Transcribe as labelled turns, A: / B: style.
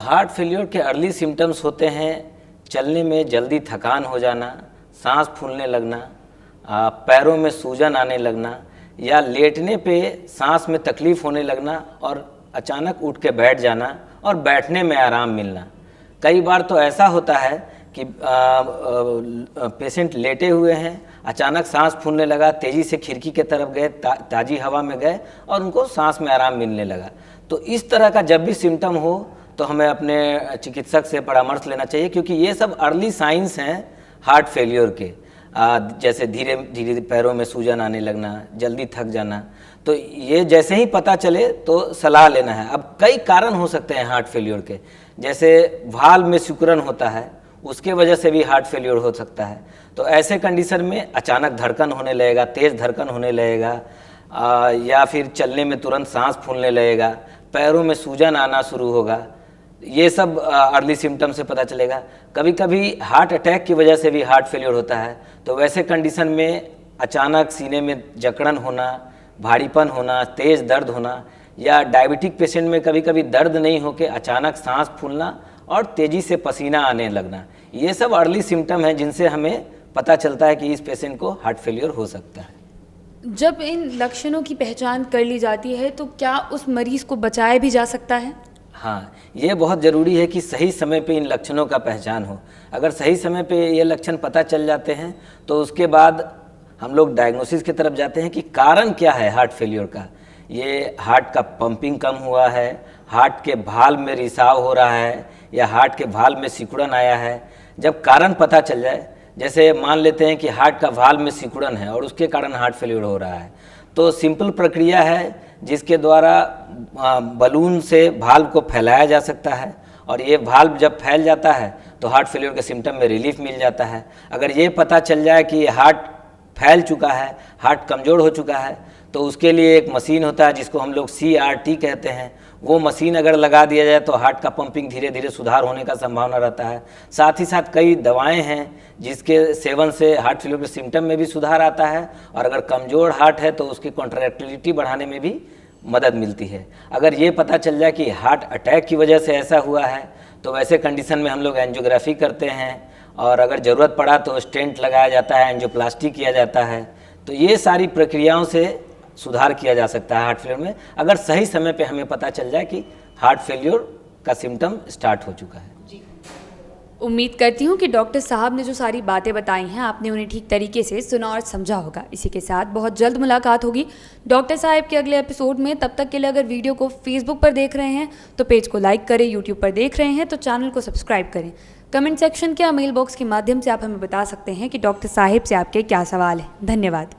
A: Heart failure के early symptoms होते हैं चलने में जल्दी थकान हो जाना, सांस फूलने लगना, पैरों में सूजन आने लगना या लेटने पे सांस में तकलीफ़ होने लगना और अचानक उठ के बैठ जाना और बैठने में आराम मिलना। कई बार तो ऐसा होता है कि पेशेंट लेटे हुए हैं, अचानक सांस फूलने लगा, तेज़ी से खिड़की के तरफ गए, ताज़ी हवा में गए और उनको सांस में आराम मिलने लगा। तो इस तरह का जब भी सिम्टम हो तो हमें अपने चिकित्सक से परामर्श लेना चाहिए, क्योंकि ये सब अर्ली साइंस हैं हार्ट फेलियर के। जैसे धीरे धीरे पैरों में सूजन आने लगना, जल्दी थक जाना, तो ये जैसे ही पता चले तो सलाह लेना है। अब कई कारण हो सकते हैं हार्ट फेलियर के, जैसे वाल्व में सिकुड़न होता है, उसके वजह से भी हार्ट फेलियर हो सकता है। तो ऐसे कंडीशन में अचानक धड़कन होने लगेगा, तेज़ धड़कन होने लगेगा, या फिर चलने में तुरंत सांस फूलने लगेगा, पैरों में सूजन आना शुरू होगा। ये सब अर्ली सिम्टम से पता चलेगा। कभी कभी हार्ट अटैक की वजह से भी हार्ट फेलियर होता है, तो वैसे कंडीशन में अचानक सीने में जकड़न होना, भारीपन होना, तेज़ दर्द होना, या डायबिटिक पेशेंट में कभी कभी दर्द नहीं होकर अचानक सांस फूलना और तेज़ी से पसीना आने लगना, ये सब अर्ली सिम्टम हैं जिनसे हमें पता चलता है कि इस पेशेंट को हार्ट फेलियर हो सकता है।
B: जब इन लक्षणों की पहचान कर ली जाती है तो क्या उस मरीज को बचाया भी जा सकता है?
A: हाँ, ये बहुत ज़रूरी है कि सही समय पे इन लक्षणों का पहचान हो। अगर सही समय पे ये लक्षण पता चल जाते हैं तो उसके बाद हम लोग डायग्नोसिस की तरफ जाते हैं कि कारण क्या है हार्ट फेलियर का। ये हार्ट का पंपिंग कम हुआ है, हार्ट के भाल्व में रिसाव हो रहा है, या हार्ट के भाल्व में सिकुड़न आया है। जब कारण पता चल जाए, जैसे मान लेते हैं कि हार्ट का भाल्व में सिकुड़न है और उसके कारण हार्ट फेलियर हो रहा है, तो सिंपल प्रक्रिया है जिसके द्वारा बलून से भाल्व को फैलाया जा सकता है, और ये भाल्व जब फैल जाता है तो हार्ट फेलियर के सिम्टम में रिलीफ मिल जाता है। अगर ये पता चल जाए कि हार्ट फैल चुका है, हार्ट कमज़ोर हो चुका है, तो उसके लिए एक मशीन होता है जिसको हम लोग CRT कहते हैं। वो मशीन अगर लगा दिया जाए तो हार्ट का पंपिंग धीरे धीरे सुधार होने का संभावना रहता है। साथ ही साथ कई दवाएं हैं जिसके सेवन से हार्ट फेलियर के सिम्टम में भी सुधार आता है, और अगर कमज़ोर हार्ट है तो उसकी कॉन्ट्रैक्टिलिटी बढ़ाने में भी मदद मिलती है। अगर ये पता चल जाए कि हार्ट अटैक की वजह से ऐसा हुआ है तो वैसे कंडीशन में हम लोग एंजियोग्राफी करते हैं, और अगर ज़रूरत पड़ा तो स्टेंट लगाया जाता है, एंजियोप्लास्टी किया जाता है। तो ये सारी प्रक्रियाओं से सुधार किया जा सकता है हार्ट फेलियर में, अगर सही समय पे हमें पता चल जाए कि हार्ट फेलियर का सिम्टम स्टार्ट हो चुका है।
B: जी, उम्मीद करती हूँ कि डॉक्टर साहब ने जो सारी बातें बताई हैं आपने उन्हें ठीक तरीके से सुना और समझा होगा। इसी के साथ बहुत जल्द मुलाकात होगी डॉक्टर साहब के अगले एपिसोड में। तब तक के लिए अगर वीडियो को फेसबुक पर देख रहे हैं तो पेज को लाइक करें, यूट्यूब पर देख रहे हैं तो चैनल को सब्सक्राइब करें। कमेंट सेक्शन के या मेल बॉक्स के माध्यम से आप हमें बता सकते हैं कि डॉक्टर साहब से आपके क्या सवाल हैं। धन्यवाद।